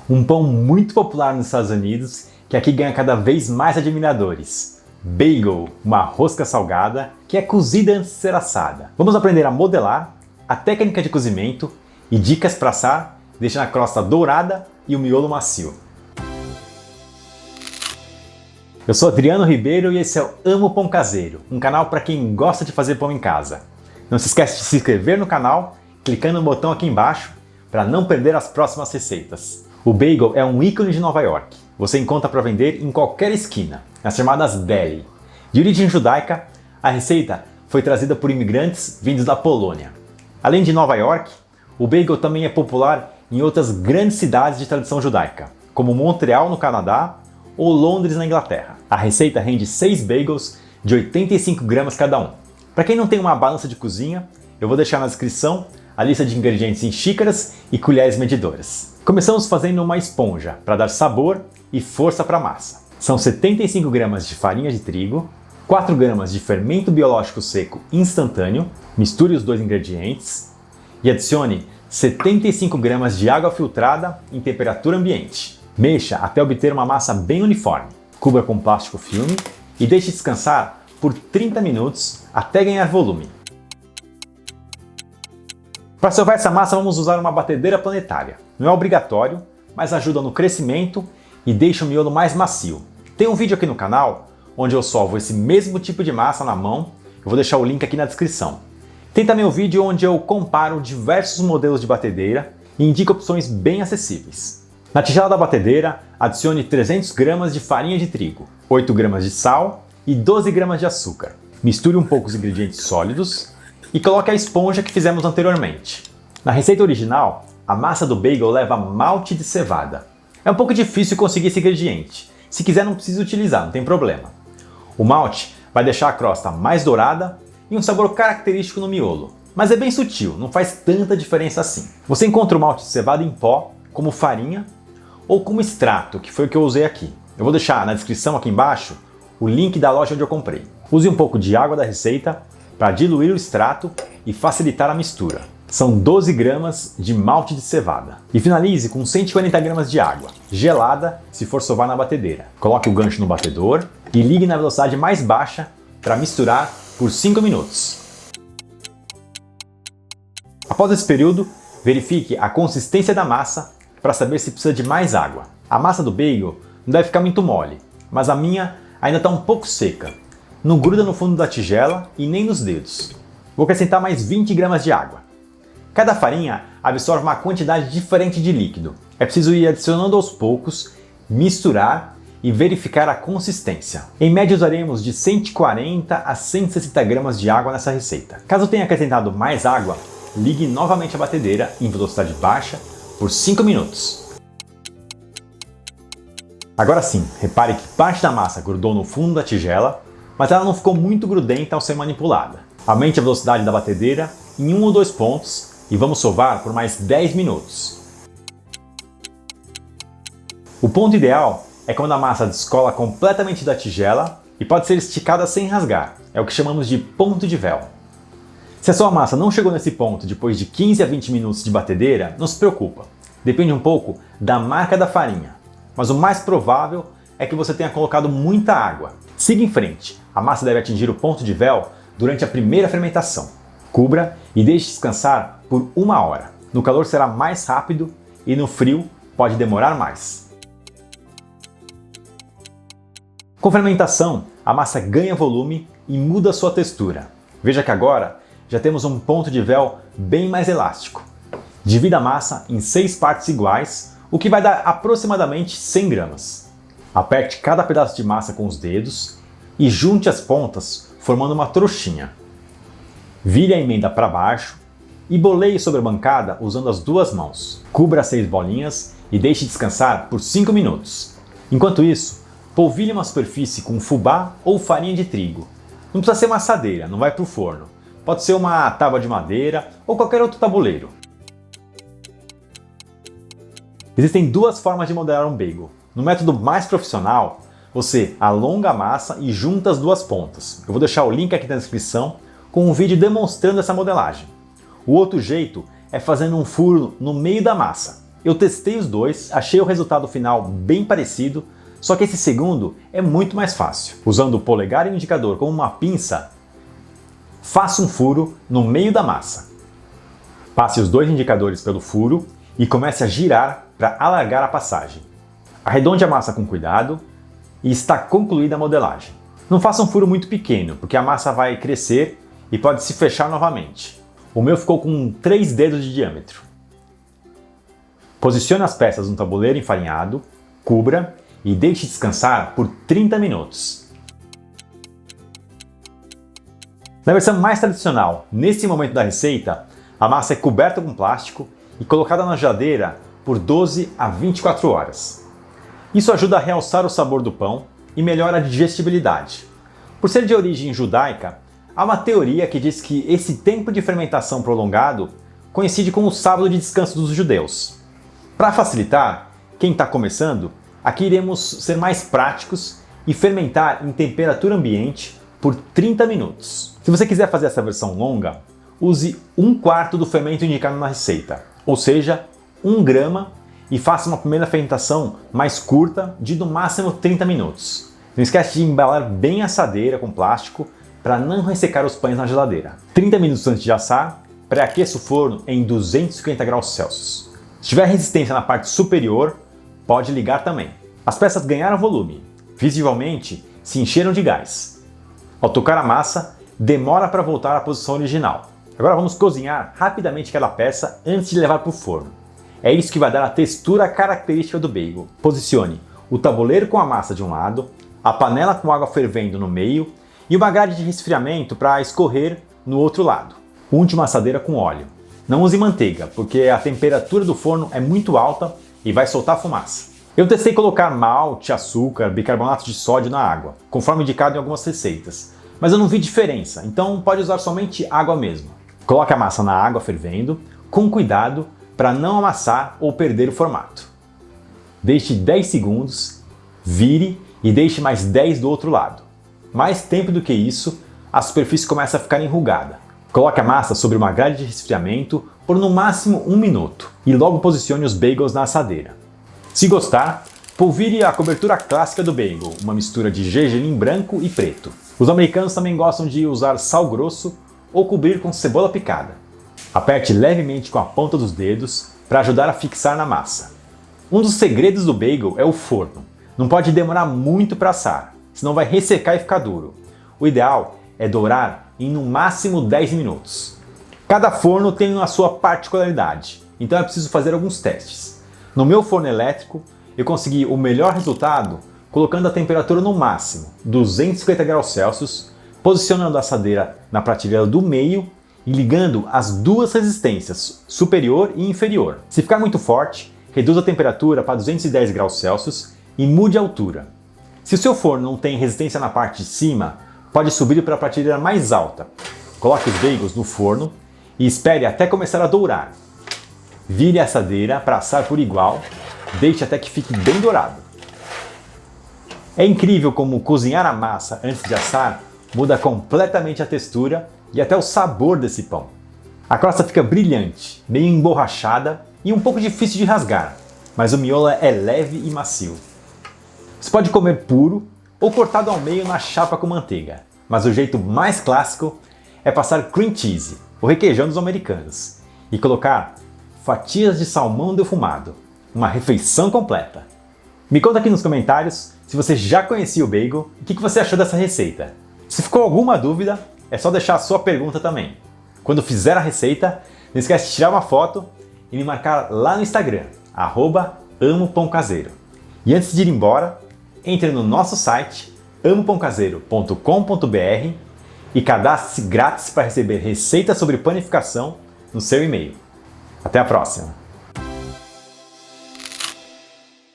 Um pão muito popular nos Estados Unidos, que aqui ganha cada vez mais admiradores. Bagel, uma rosca salgada que é cozida antes de ser assada. Vamos aprender a modelar, a técnica de cozimento e dicas para assar, deixando a crosta dourada e o miolo macio. Eu sou Adriano Ribeiro e esse é o Amo Pão Caseiro, um canal para quem gosta de fazer pão em casa. Não se esquece de se inscrever no canal, clicando no botão aqui embaixo, para não perder as próximas receitas. O bagel é um ícone de Nova York. Você encontra para vender em qualquer esquina, nas chamadas deli. De origem judaica, a receita foi trazida por imigrantes vindos da Polônia. Além de Nova York, o bagel também é popular em outras grandes cidades de tradição judaica, como Montreal, no Canadá, ou Londres, na Inglaterra. A receita rende 6 bagels de 85 gramas cada um. Para quem não tem uma balança de cozinha, eu vou deixar na descrição a lista de ingredientes em xícaras e colheres medidoras. Começamos fazendo uma esponja para dar sabor e força para a massa. São 75 gramas de farinha de trigo, 4 gramas de fermento biológico seco instantâneo, misture os dois ingredientes e adicione 75 gramas de água filtrada em temperatura ambiente. Mexa até obter uma massa bem uniforme. Cubra com plástico filme e deixe descansar por 30 minutos até ganhar volume. Para sovar essa massa, vamos usar uma batedeira planetária. Não é obrigatório, mas ajuda no crescimento e deixa o miolo mais macio. Tem um vídeo aqui no canal onde eu sovo esse mesmo tipo de massa na mão. Eu vou deixar o link aqui na descrição. Tem também um vídeo onde eu comparo diversos modelos de batedeira e indico opções bem acessíveis. Na tigela da batedeira, adicione 300 gramas de farinha de trigo, 8 gramas de sal e 12 gramas de açúcar. Misture um pouco os ingredientes sólidos e coloque a esponja que fizemos anteriormente. Na receita original, a massa do bagel leva malte de cevada. É um pouco difícil conseguir esse ingrediente. Se quiser, não precisa utilizar, não tem problema. O malte vai deixar a crosta mais dourada e um sabor característico no miolo, mas é bem sutil, não faz tanta diferença assim. Você encontra o malte de cevada em pó, como farinha, ou como extrato, que foi o que eu usei aqui. Eu vou deixar na descrição aqui embaixo o link da loja onde eu comprei. Use um pouco de água da receita para diluir o extrato e facilitar a mistura. São 12 gramas de malte de cevada. E finalize com 140 gramas de água, gelada se for sovar na batedeira. Coloque o gancho no batedor e ligue na velocidade mais baixa para misturar por 5 minutos. Após esse período, verifique a consistência da massa para saber se precisa de mais água. A massa do bagel não deve ficar muito mole, mas a minha ainda está um pouco seca. Não gruda no fundo da tigela e nem nos dedos. Vou acrescentar mais 20 gramas de água. Cada farinha absorve uma quantidade diferente de líquido. É preciso ir adicionando aos poucos, misturar e verificar a consistência. Em média usaremos de 140 a 160 gramas de água nessa receita. Caso tenha acrescentado mais água, ligue novamente a batedeira em velocidade baixa por 5 minutos. Agora sim, repare que parte da massa grudou no fundo da tigela, mas ela não ficou muito grudenta ao ser manipulada. Aumente a velocidade da batedeira em 1 ou 2 pontos e vamos sovar por mais 10 minutos. O ponto ideal é quando a massa descola completamente da tigela e pode ser esticada sem rasgar. É o que chamamos de ponto de véu. Se a sua massa não chegou nesse ponto depois de 15 a 20 minutos de batedeira, não se preocupa. Depende um pouco da marca da farinha, mas o mais provável é que você tenha colocado muita água. Siga em frente. A massa deve atingir o ponto de véu durante a primeira fermentação. Cubra e deixe descansar por 1 hora. No calor será mais rápido e no frio pode demorar mais. Com fermentação, a massa ganha volume e muda sua textura. Veja que agora já temos um ponto de véu bem mais elástico. Divida a massa em 6 partes iguais, o que vai dar aproximadamente 100 gramas. Aperte cada pedaço de massa com os dedos e junte as pontas, formando uma trouxinha. Vire a emenda para baixo e boleie sobre a bancada usando as 2 mãos. Cubra as 6 bolinhas e deixe descansar por 5 minutos. Enquanto isso, polvilhe uma superfície com fubá ou farinha de trigo. Não precisa ser uma assadeira, não vai para o forno. Pode ser uma tábua de madeira ou qualquer outro tabuleiro. Existem 2 formas de modelar um bagel. No método mais profissional, você alonga a massa e junta as 2 pontas. Eu vou deixar o link aqui na descrição com um vídeo demonstrando essa modelagem. O outro jeito é fazendo um furo no meio da massa. Eu testei os dois, achei o resultado final bem parecido, só que esse segundo é muito mais fácil. Usando o polegar e o indicador como uma pinça, faça um furo no meio da massa. Passe os dois indicadores pelo furo e comece a girar para alargar a passagem. Arredonde a massa com cuidado e está concluída a modelagem. Não faça um furo muito pequeno, porque a massa vai crescer e pode se fechar novamente. O meu ficou com 3 dedos de diâmetro. Posicione as peças no tabuleiro enfarinhado, cubra e deixe descansar por 30 minutos. Na versão mais tradicional, nesse momento da receita, a massa é coberta com plástico e colocada na geladeira por 12 a 24 horas. Isso ajuda a realçar o sabor do pão e melhora a digestibilidade. Por ser de origem judaica, há uma teoria que diz que esse tempo de fermentação prolongado coincide com o sábado de descanso dos judeus. Para facilitar, quem está começando, aqui iremos ser mais práticos e fermentar em temperatura ambiente por 30 minutos. Se você quiser fazer essa versão longa, use 1/4 do fermento indicado na receita, ou seja, 1 grama, e faça uma primeira fermentação mais curta, de no máximo 30 minutos. Não esquece de embalar bem a assadeira com plástico para não ressecar os pães na geladeira. 30 minutos antes de assar, pré-aqueça o forno em 250 graus Celsius. Se tiver resistência na parte superior, pode ligar também. As peças ganharam volume, visivelmente se encheram de gás. Ao tocar a massa, demora para voltar à posição original. Agora vamos cozinhar rapidamente cada peça antes de levar para o forno. É isso que vai dar a textura característica do bagel. Posicione o tabuleiro com a massa de um lado, a panela com água fervendo no meio e uma grade de resfriamento para escorrer no outro lado. Unte uma assadeira com óleo. Não use manteiga, porque a temperatura do forno é muito alta e vai soltar fumaça. Eu testei colocar malte, açúcar, bicarbonato de sódio na água, conforme indicado em algumas receitas, mas eu não vi diferença, então pode usar somente água mesmo. Coloque a massa na água fervendo, com cuidado para não amassar ou perder o formato. Deixe 10 segundos, vire e deixe mais 10 do outro lado. Mais tempo do que isso, a superfície começa a ficar enrugada. Coloque a massa sobre uma grade de resfriamento por no máximo 1 minuto e logo posicione os bagels na assadeira. Se gostar, polvilhe a cobertura clássica do bagel, uma mistura de gergelim branco e preto. Os americanos também gostam de usar sal grosso ou cobrir com cebola picada. Aperte levemente com a ponta dos dedos para ajudar a fixar na massa. Um dos segredos do bagel é o forno. Não pode demorar muito para assar, senão vai ressecar e ficar duro. O ideal é dourar em no máximo 10 minutos. Cada forno tem a sua particularidade, então é preciso fazer alguns testes. No meu forno elétrico, eu consegui o melhor resultado colocando a temperatura no máximo, 250 graus Celsius, posicionando a assadeira na prateleira do meio e ligando as duas resistências, superior e inferior. Se ficar muito forte, reduza a temperatura para 210 graus Celsius e mude a altura. Se o seu forno não tem resistência na parte de cima, pode subir para a prateleira mais alta. Coloque os bagels no forno e espere até começar a dourar. Vire a assadeira para assar por igual, deixe até que fique bem dourado. É incrível como cozinhar a massa antes de assar muda completamente a textura e até o sabor desse pão. A crosta fica brilhante, meio emborrachada e um pouco difícil de rasgar, mas o miolo é leve e macio. Você pode comer puro ou cortado ao meio na chapa com manteiga, mas o jeito mais clássico é passar cream cheese, o requeijão dos americanos, e colocar fatias de salmão defumado, uma refeição completa. Me conta aqui nos comentários se você já conhecia o bagel e o que você achou dessa receita. Se ficou alguma dúvida, é só deixar a sua pergunta também. Quando fizer a receita, não esquece de tirar uma foto e me marcar lá no Instagram, @amopãocaseiro. E antes de ir embora, entre no nosso site amopãocaseiro.com.br e cadastre-se grátis para receber receitas sobre panificação no seu e-mail. Até a próxima!